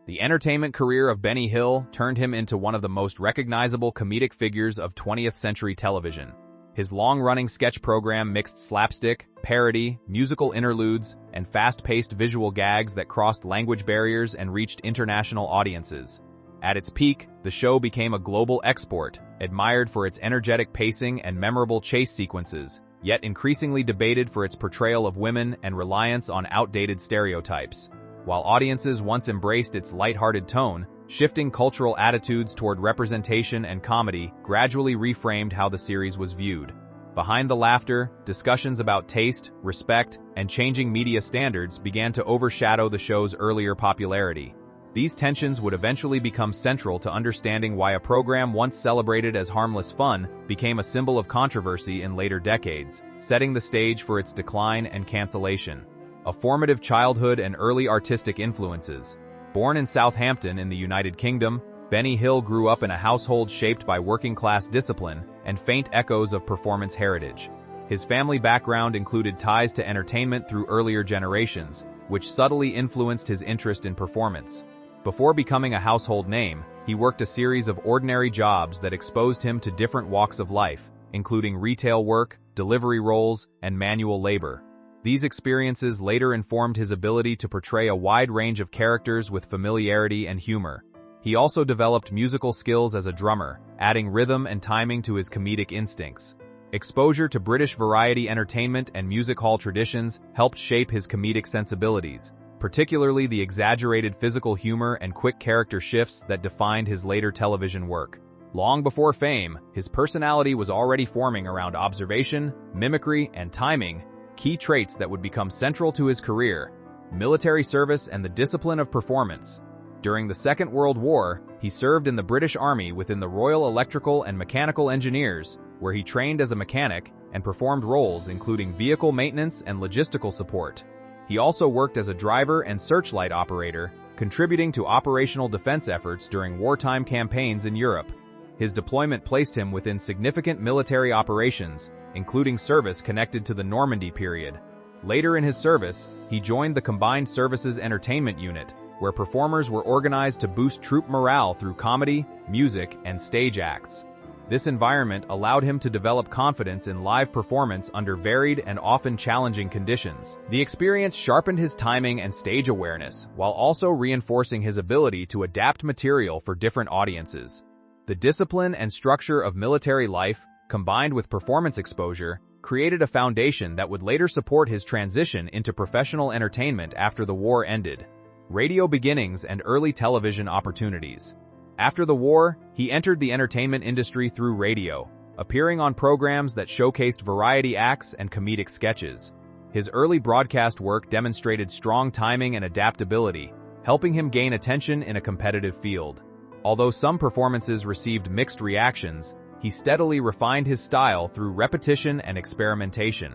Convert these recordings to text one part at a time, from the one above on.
The entertainment career of Benny Hill turned him into one of the most recognizable comedic figures of 20th century television. His long-running sketch program mixed slapstick, parody, musical interludes, and fast-paced visual gags that crossed language barriers and reached international audiences. At its peak, the show became a global export, admired for its energetic pacing and memorable chase sequences, yet increasingly debated for its portrayal of women and reliance on outdated stereotypes. While audiences once embraced its lighthearted tone, shifting cultural attitudes toward representation and comedy gradually reframed how the series was viewed. Behind the laughter, discussions about taste, respect, and changing media standards began to overshadow the show's earlier popularity. These tensions would eventually become central to understanding why a program once celebrated as harmless fun became a symbol of controversy in later decades, setting the stage for its decline and cancellation. A formative childhood and early artistic influences. Born in Southampton in the United Kingdom, Benny Hill grew up in a household shaped by working-class discipline and faint echoes of performance heritage. His family background included ties to entertainment through earlier generations, which subtly influenced his interest in performance. Before becoming a household name, he worked a series of ordinary jobs that exposed him to different walks of life, including retail work, delivery roles, and manual labor. These experiences later informed his ability to portray a wide range of characters with familiarity and humor. He also developed musical skills as a drummer, adding rhythm and timing to his comedic instincts. Exposure to British variety entertainment and music hall traditions helped shape his comedic sensibilities, particularly the exaggerated physical humor and quick character shifts that defined his later television work. Long before fame, his personality was already forming around observation, mimicry, and timing, key traits that would become central to his career: military service and the discipline of performance. During the Second World War, he served in the British Army within the Royal Electrical and Mechanical Engineers, where he trained as a mechanic and performed roles including vehicle maintenance and logistical support. He also worked as a driver and searchlight operator, contributing to operational defense efforts during wartime campaigns in Europe. His deployment placed him within significant military operations, including service connected to the Normandy period. Later in his service, he joined the Combined Services Entertainment Unit, where performers were organized to boost troop morale through comedy, music, and stage acts. This environment allowed him to develop confidence in live performance under varied and often challenging conditions. The experience sharpened his timing and stage awareness, while also reinforcing his ability to adapt material for different audiences. The discipline and structure of military life, combined with performance exposure, created a foundation that would later support his transition into professional entertainment after the war ended. Radio beginnings and early television opportunities. After the war, he entered the entertainment industry through radio, appearing on programs that showcased variety acts and comedic sketches. His early broadcast work demonstrated strong timing and adaptability, helping him gain attention in a competitive field. Although some performances received mixed reactions, he steadily refined his style through repetition and experimentation.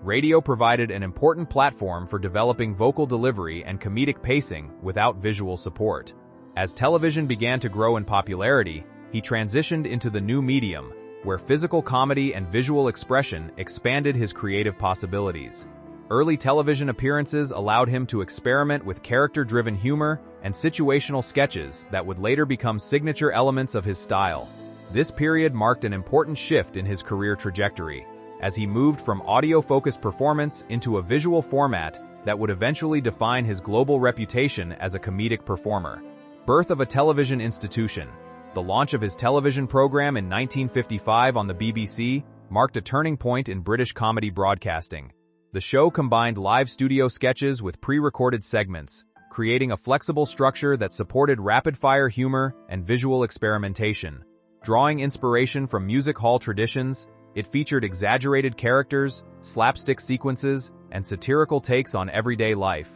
Radio provided an important platform for developing vocal delivery and comedic pacing without visual support. As television began to grow in popularity, he transitioned into the new medium, where physical comedy and visual expression expanded his creative possibilities. Early television appearances allowed him to experiment with character-driven humor and situational sketches that would later become signature elements of his style. This period marked an important shift in his career trajectory, as he moved from audio-focused performance into a visual format that would eventually define his global reputation as a comedic performer. Birth of a television institution. The launch of his television program in 1955 on the BBC marked a turning point in British comedy broadcasting. The show combined live studio sketches with pre-recorded segments, creating a flexible structure that supported rapid-fire humor and visual experimentation. Drawing inspiration from music hall traditions, it featured exaggerated characters, slapstick sequences, and satirical takes on everyday life.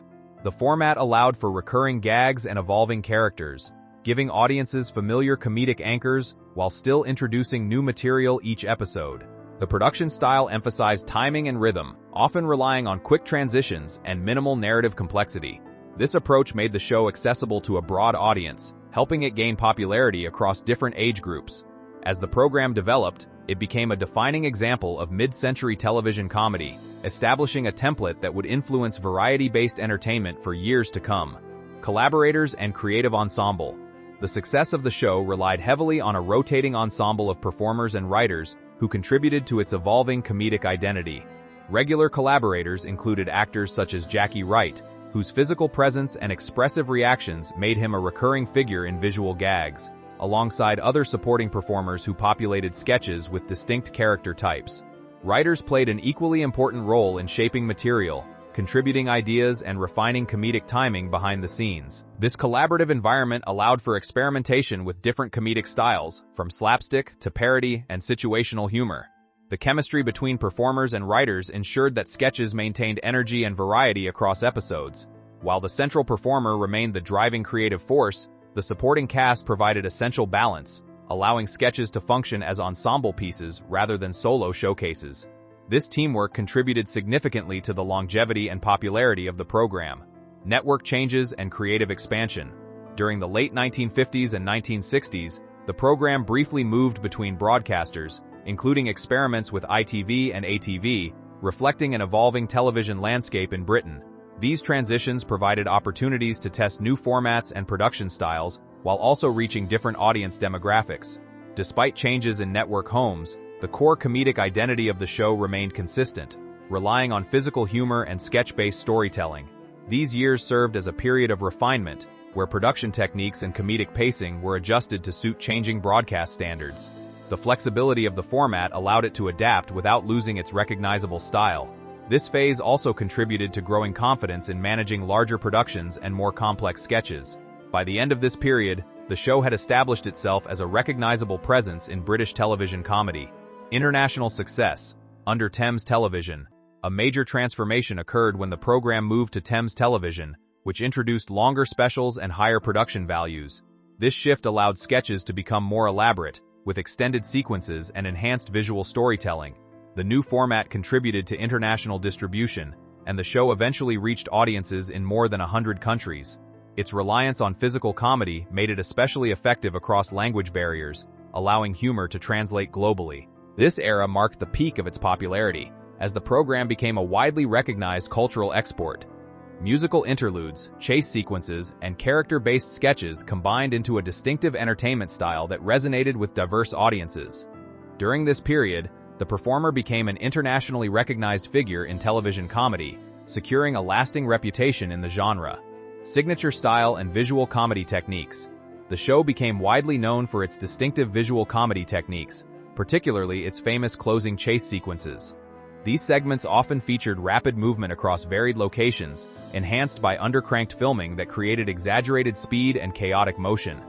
The format allowed for recurring gags and evolving characters, giving audiences familiar comedic anchors while still introducing new material each episode. The production style emphasized timing and rhythm, often relying on quick transitions and minimal narrative complexity. This approach made the show accessible to a broad audience, helping it gain popularity across different age groups. As the program developed, it became a defining example of mid-century television comedy, establishing a template that would influence variety-based entertainment for years to come. Collaborators and creative ensemble. The success of the show relied heavily on a rotating ensemble of performers and writers who contributed to its evolving comedic identity. Regular collaborators included actors such as Jackie Wright, whose physical presence and expressive reactions made him a recurring figure in visual gags, alongside other supporting performers who populated sketches with distinct character types. Writers played an equally important role in shaping material, contributing ideas and refining comedic timing behind the scenes. This collaborative environment allowed for experimentation with different comedic styles, from slapstick to parody and situational humor. The chemistry between performers and writers ensured that sketches maintained energy and variety across episodes. While the central performer remained the driving creative force, the supporting cast provided essential balance, allowing sketches to function as ensemble pieces rather than solo showcases. This teamwork contributed significantly to the longevity and popularity of the program. Network changes and creative expansion. During the late 1950s and 1960s, the program briefly moved between broadcasters, including experiments with ITV and ATV, reflecting an evolving television landscape in Britain. These transitions provided opportunities to test new formats and production styles, while also reaching different audience demographics. Despite changes in network homes, the core comedic identity of the show remained consistent, relying on physical humor and sketch-based storytelling. These years served as a period of refinement, where production techniques and comedic pacing were adjusted to suit changing broadcast standards. The flexibility of the format allowed it to adapt without losing its recognizable style. This phase also contributed to growing confidence in managing larger productions and more complex sketches. By the end of this period, the show had established itself as a recognizable presence in British television comedy. International success. Under Thames Television, a major transformation occurred when the program moved to Thames Television, which introduced longer specials and higher production values. This shift allowed sketches to become more elaborate, with extended sequences and enhanced visual storytelling. The new format contributed to international distribution, and the show eventually reached audiences in more than 100 countries. Its reliance on physical comedy made it especially effective across language barriers, allowing humor to translate globally. This era marked the peak of its popularity, as the program became a widely recognized cultural export. Musical interludes, chase sequences, and character-based sketches combined into a distinctive entertainment style that resonated with diverse audiences. During this period, the performer became an internationally recognized figure in television comedy, securing a lasting reputation in the genre. Signature style and visual comedy techniques. The show became widely known for its distinctive visual comedy techniques, particularly its famous closing chase sequences. These segments often featured rapid movement across varied locations, enhanced by undercranked filming that created exaggerated speed and chaotic motion.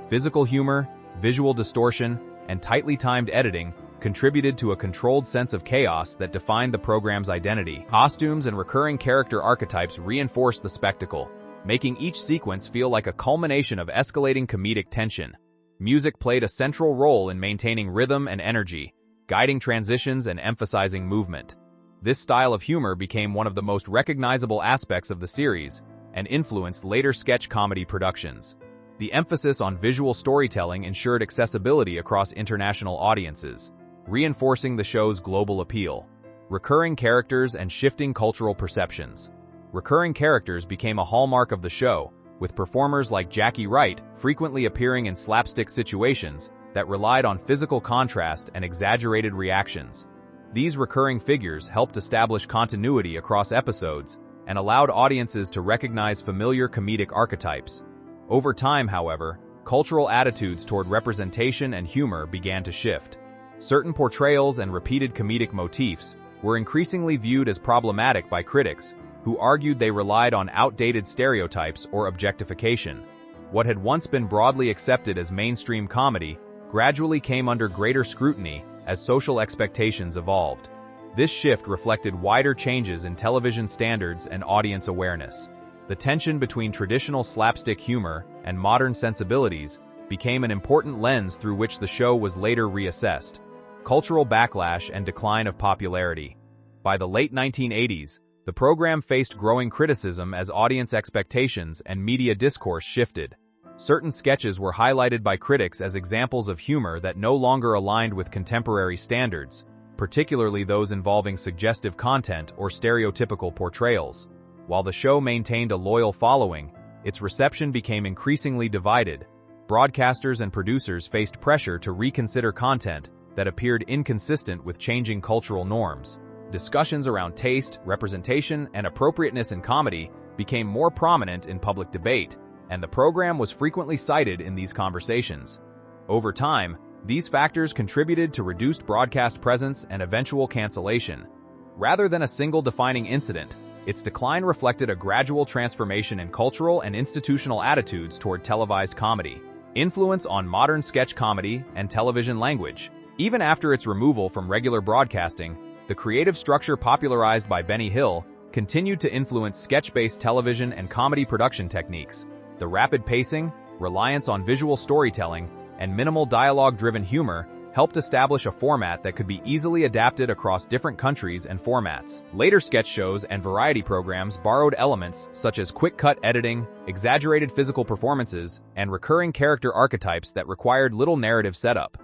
Physical humor, visual distortion, and tightly timed editing contributed to a controlled sense of chaos that defined the program's identity. Costumes and recurring character archetypes reinforced the spectacle, making each sequence feel like a culmination of escalating comedic tension. Music played a central role in maintaining rhythm and energy, guiding transitions and emphasizing movement. This style of humor became one of the most recognizable aspects of the series and influenced later sketch comedy productions. The emphasis on visual storytelling ensured accessibility across international audiences, reinforcing the show's global appeal. Recurring characters and shifting cultural perceptions. Recurring characters became a hallmark of the show, with performers like Jackie Wright frequently appearing in slapstick situations that relied on physical contrast and exaggerated reactions. These recurring figures helped establish continuity across episodes and allowed audiences to recognize familiar comedic archetypes. Over time, however, cultural attitudes toward representation and humor began to shift. Certain portrayals and repeated comedic motifs were increasingly viewed as problematic by critics, who argued they relied on outdated stereotypes or objectification. What had once been broadly accepted as mainstream comedy gradually came under greater scrutiny as social expectations evolved. This shift reflected wider changes in television standards and audience awareness. The tension between traditional slapstick humor and modern sensibilities became an important lens through which the show was later reassessed. Cultural backlash and decline of popularity. By the late 1980s, the program faced growing criticism as audience expectations and media discourse shifted. Certain sketches were highlighted by critics as examples of humor that no longer aligned with contemporary standards, particularly those involving suggestive content or stereotypical portrayals. While the show maintained a loyal following, its reception became increasingly divided. Broadcasters and producers faced pressure to reconsider content that appeared inconsistent with changing cultural norms. Discussions around taste, representation, and appropriateness in comedy became more prominent in public debate, and the program was frequently cited in these conversations. Over time, these factors contributed to reduced broadcast presence and eventual cancellation. Rather than a single defining incident, its decline reflected a gradual transformation in cultural and institutional attitudes toward televised comedy. Influence on modern sketch comedy and television language. Even after its removal from regular broadcasting, the creative structure popularized by Benny Hill continued to influence sketch-based television and comedy production techniques. The rapid pacing, reliance on visual storytelling, and minimal dialogue-driven humor helped establish a format that could be easily adapted across different countries and formats. Later sketch shows and variety programs borrowed elements such as quick-cut editing, exaggerated physical performances, and recurring character archetypes that required little narrative setup.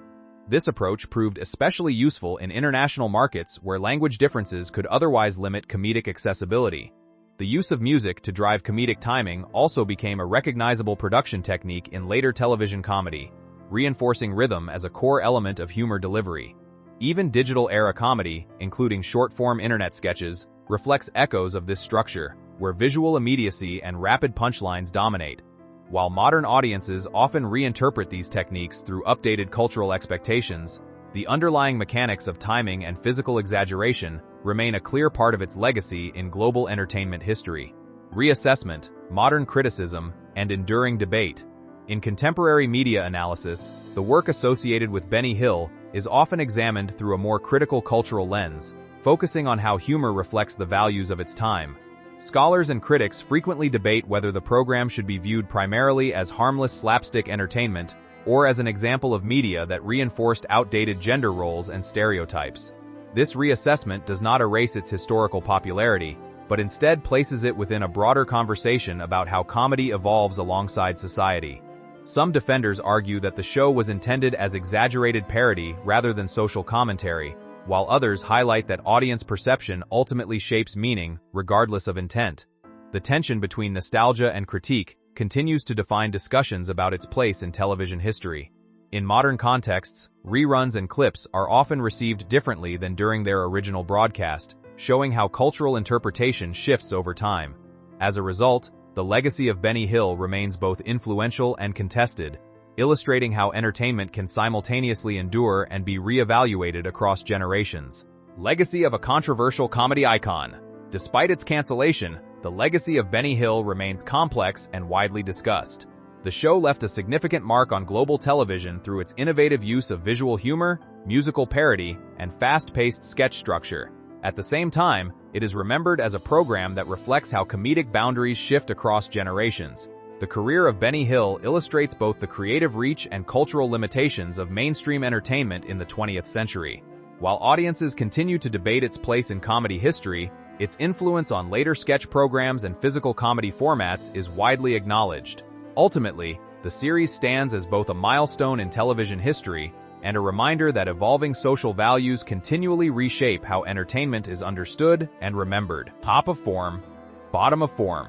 This approach proved especially useful in international markets where language differences could otherwise limit comedic accessibility. The use of music to drive comedic timing also became a recognizable production technique in later television comedy, reinforcing rhythm as a core element of humor delivery. Even digital-era comedy, including short-form internet sketches, reflects echoes of this structure, where visual immediacy and rapid punchlines dominate. While modern audiences often reinterpret these techniques through updated cultural expectations, the underlying mechanics of timing and physical exaggeration remain a clear part of its legacy in global entertainment history. Reassessment, modern criticism, and enduring debate. In contemporary media analysis, the work associated with Benny Hill is often examined through a more critical cultural lens, focusing on how humor reflects the values of its time. Scholars and critics frequently debate whether the program should be viewed primarily as harmless slapstick entertainment or as an example of media that reinforced outdated gender roles and stereotypes. This reassessment does not erase its historical popularity, but instead places it within a broader conversation about how comedy evolves alongside society. Some defenders argue that the show was intended as exaggerated parody rather than social commentary, while others highlight that audience perception ultimately shapes meaning, regardless of intent. The tension between nostalgia and critique continues to define discussions about its place in television history. In modern contexts, reruns and clips are often received differently than during their original broadcast, showing how cultural interpretation shifts over time. As a result, the legacy of Benny Hill remains both influential and contested, illustrating how entertainment can simultaneously endure and be re-evaluated across generations. Legacy of a controversial comedy icon. Despite its cancellation, the legacy of Benny Hill remains complex and widely discussed. The show left a significant mark on global television through its innovative use of visual humor, musical parody, and fast-paced sketch structure. At the same time, it is remembered as a program that reflects how comedic boundaries shift across generations. The career of Benny Hill illustrates both the creative reach and cultural limitations of mainstream entertainment in the 20th century. While audiences continue to debate its place in comedy history, its influence on later sketch programs and physical comedy formats is widely acknowledged. Ultimately, the series stands as both a milestone in television history and a reminder that evolving social values continually reshape how entertainment is understood and remembered. Top of form, bottom of form.